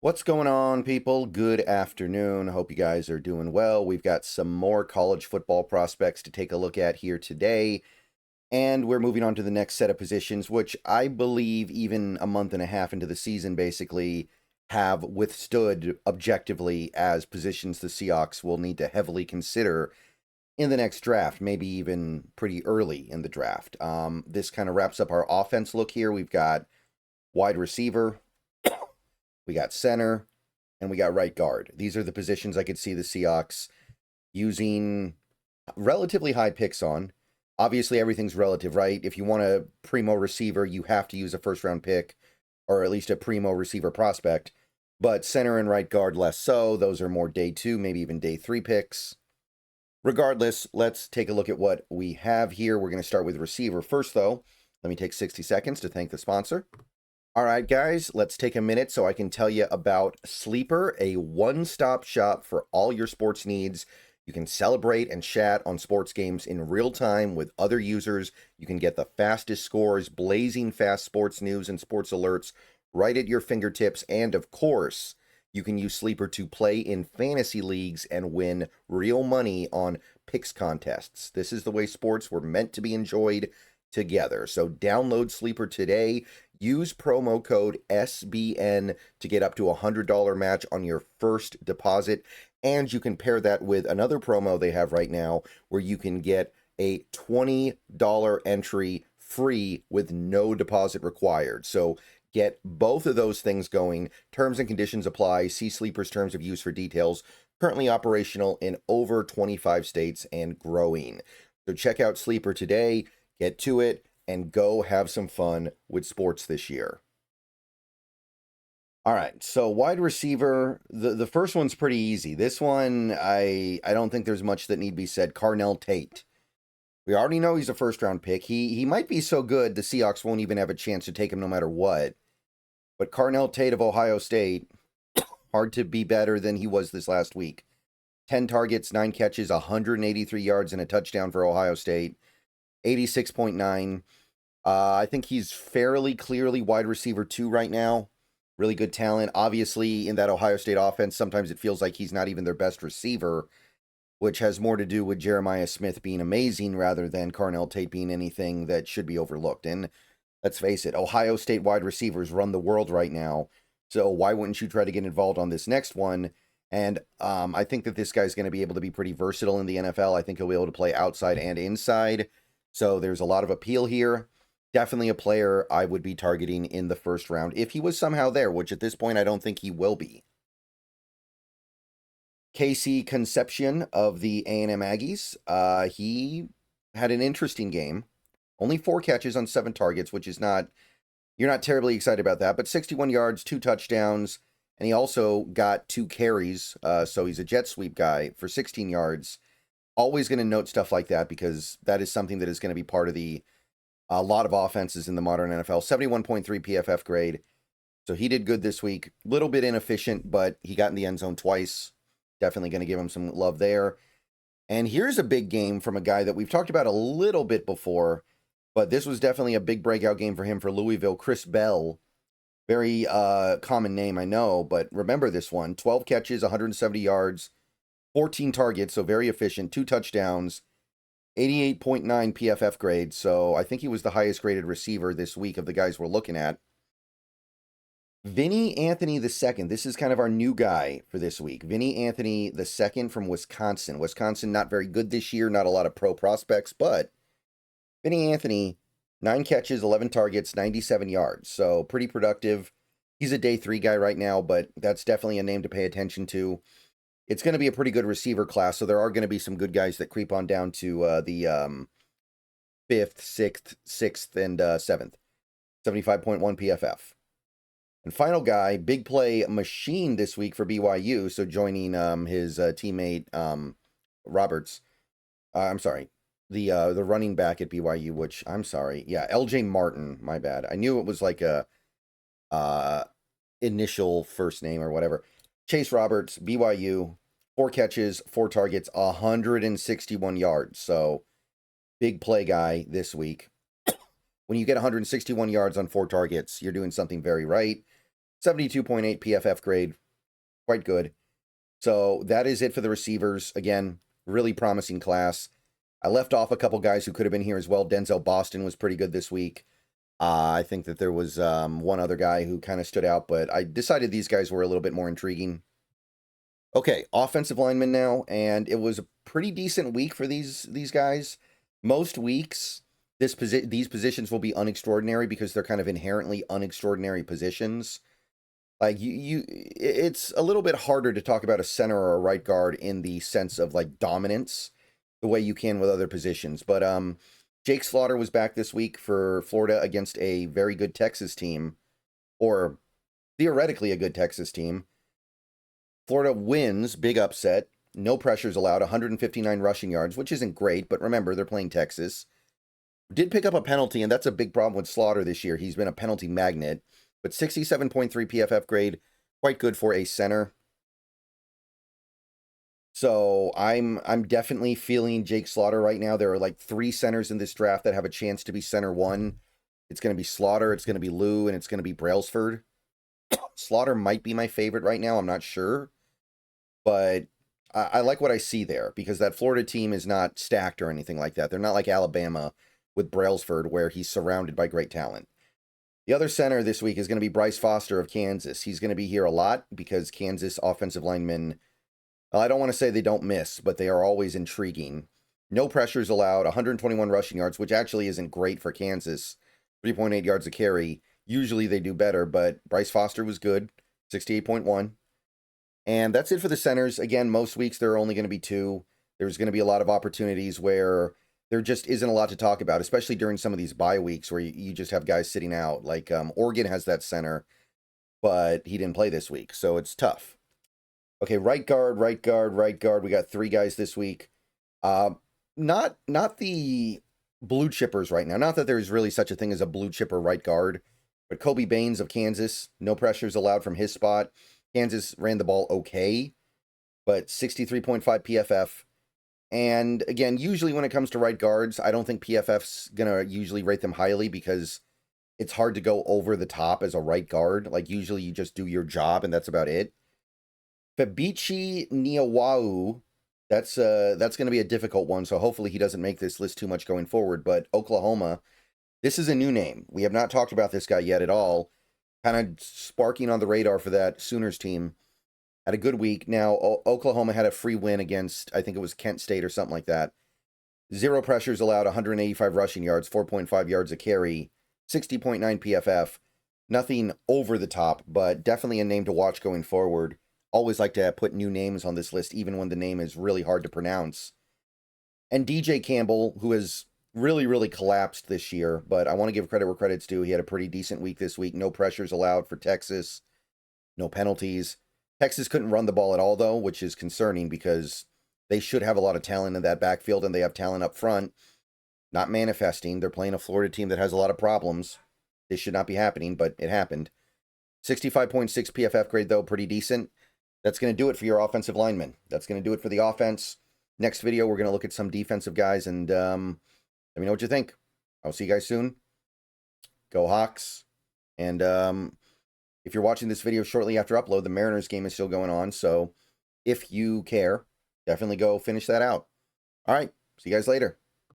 What's going on, people? Good afternoon. Hope you guys are doing well. We've got some more college football prospects to take a look at here today, and we're moving on to the next set of positions, which I believe, even a month and a half into the season, basically have withstood objectively as positions the Seahawks will need to heavily consider in the next draft, maybe even pretty early in the draft. This kind of wraps up our offense look here. We've got wide receiver, we got center, and we got right guard. These are the positions I could see the Seahawks using relatively high picks on. Obviously, everything's relative, right? If you want a primo receiver, you have to use a first round pick or at least a primo receiver prospect. But center and right guard, less so. Those are more day two, maybe even day three picks. Regardless, let's take a look at what we have here. We're going to start with receiver first, though. Let me take 60 seconds to thank the sponsor. All right, guys, let's take a minute so I can tell you about Sleeper, a one-stop shop for all your sports needs. You can celebrate and chat on sports games in real time with other users. You can get the fastest scores, blazing fast sports news and sports alerts right at your fingertips. And of course, you can use Sleeper to play in fantasy leagues and win real money on picks contests. This is the way sports were meant to be enjoyed together. So download Sleeper today. Use promo code SBN to get up to a $100 match on your first deposit. And you can pair that with another promo they have right now where you can get a $20 entry free with no deposit required. So get both of those things going. Terms and conditions apply. See Sleeper's terms of use for details. Currently operational in over 25 states and growing. So check out Sleeper today. Get to it and go have some fun with sports this year. All right, so wide receiver, the first one's pretty easy. This one, I don't think there's much that need be said. Carnell Tate. We already know he's a first-round pick. He might be so good the Seahawks won't even have a chance to take him no matter what. But Carnell Tate of Ohio State, hard to be better than he was this last week. 10 targets, 9 catches, 183 yards, and a touchdown for Ohio State. 86.9. I think he's fairly clearly wide receiver 2 right now. Really good talent. Obviously, in that Ohio State offense, sometimes it feels like he's not even their best receiver, which has more to do with Jeremiah Smith being amazing rather than Carnell Tate being anything that should be overlooked. And let's face it, Ohio State wide receivers run the world right now. So why wouldn't you try to get involved on this next one? And I think that this guy's going to be able to be pretty versatile in the NFL. I think he'll be able to play outside and inside. So there's a lot of appeal here. Definitely a player I would be targeting in the first round if he was somehow there, which at this point I don't think he will be. Casey Concepcion of the A&M Aggies. He had an interesting game. Only 4 catches on 7 targets, which is not, you're not terribly excited about that, but 61 yards, 2 touchdowns, and he also got 2 carries, so he's a jet sweep guy for 16 yards. Always going to note stuff like that because that is something that is going to be part of a lot of offenses in the modern NFL. 71.3 PFF grade. So he did good this week. Little bit inefficient, but he got in the end zone twice. Definitely going to give him some love there. And here's a big game from a guy that we've talked about a little bit before, but this was definitely a big breakout game for him for Louisville. Chris Bell. Very common name, I know, but remember this one. 12 catches, 170 yards, 14 targets, so very efficient, 2 touchdowns, 88.9 PFF grade, so I think he was the highest graded receiver this week of the guys we're looking at. Vinny Anthony II, this is kind of our new guy for this week. Vinny Anthony II from Wisconsin. Wisconsin not very good this year, not a lot of pro prospects, but Vinny Anthony, 9 catches, 11 targets, 97 yards, so pretty productive. He's a day 3 guy right now, but that's definitely a name to pay attention to. It's going to be a pretty good receiver class, so there are going to be some good guys that creep on down to the 5th, 6th, and 7th. 75.1 PFF. And final guy, big play machine this week for BYU, so joining his teammate Roberts. I'm sorry, the running back at BYU, which I'm sorry. Yeah, LJ Martin, my bad. I knew it was like a initial first name or whatever. Chase Roberts, BYU, 4 catches, 4 targets, 161 yards. So big play guy this week. When you get 161 yards on 4 targets, you're doing something very right. 72.8 PFF grade. Quite good. So that is it for the receivers. Again, really promising class. I left off a couple guys who could have been here as well. Denzel Boston was pretty good this week. I think that there was one other guy who kind of stood out, but I decided these guys were a little bit more intriguing. Okay, offensive linemen now, and it was a pretty decent week for these guys. Most weeks, these positions will be unextraordinary because they're kind of inherently unextraordinary positions. Like it's a little bit harder to talk about a center or a right guard in the sense of like dominance, the way you can with other positions. But Jake Slaughter was back this week for Florida against a very good Texas team, or theoretically a good Texas team. Florida wins, big upset. No pressures allowed, 159 rushing yards, which isn't great, but remember, they're playing Texas. Did pick up a penalty, and that's a big problem with Slaughter this year. He's been a penalty magnet, but 67.3 PFF grade, quite good for a center. So I'm definitely feeling Jake Slaughter right now. There are like 3 centers in this draft that have a chance to be center 1. It's going to be Slaughter, it's going to be Lou, and it's going to be Brailsford. Slaughter might be my favorite right now. I'm not sure. But I like what I see there because that Florida team is not stacked or anything like that. They're not like Alabama with Brailsford where he's surrounded by great talent. The other center this week is going to be Bryce Foster of Kansas. He's going to be here a lot because Kansas offensive linemen, I don't want to say they don't miss, but they are always intriguing. No pressures allowed, 121 rushing yards, which actually isn't great for Kansas. 3.8 yards a carry. Usually they do better, but Bryce Foster was good, 68.1. And that's it for the centers. Again, most weeks there are only going to be 2. There's going to be a lot of opportunities where there just isn't a lot to talk about, especially during some of these bye weeks where you just have guys sitting out. Like Oregon has that center, but he didn't play this week, so it's tough. Okay, right guard. We got 3 guys this week. Not the blue chippers right now. Not that there's really such a thing as a blue chipper right guard, but Kobe Baines of Kansas, no pressures allowed from his spot. Kansas ran the ball okay, but 63.5 PFF. And again, usually when it comes to right guards, I don't think PFF's going to usually rate them highly because it's hard to go over the top as a right guard. Like usually you just do your job and that's about it. Fabichi Niawau, that's going to be a difficult one, so hopefully he doesn't make this list too much going forward. But Oklahoma, this is a new name. We have not talked about this guy yet at all. Kind of sparking on the radar for that Sooners team. Had a good week. Now, Oklahoma had a free win against, I think it was Kent State or something like that. 0 pressures allowed, 185 rushing yards, 4.5 yards a carry, 60.9 PFF. Nothing over the top, but definitely a name to watch going forward. Always like to put new names on this list, even when the name is really hard to pronounce. And DJ Campbell, who has really collapsed this year, but I want to give credit where credit's due. He had a pretty decent week this week. No pressures allowed for Texas. No penalties. Texas couldn't run the ball at all, though, which is concerning because they should have a lot of talent in that backfield, and they have talent up front. Not manifesting. They're playing a Florida team that has a lot of problems. This should not be happening, but it happened. 65.6 PFF grade, though, pretty decent. That's going to do it for your offensive linemen. That's going to do it for the offense. Next video, we're going to look at some defensive guys, and let me know what you think. I'll see you guys soon. Go Hawks. And if you're watching this video shortly after upload, the Mariners game is still going on. So if you care, definitely go finish that out. All right. See you guys later.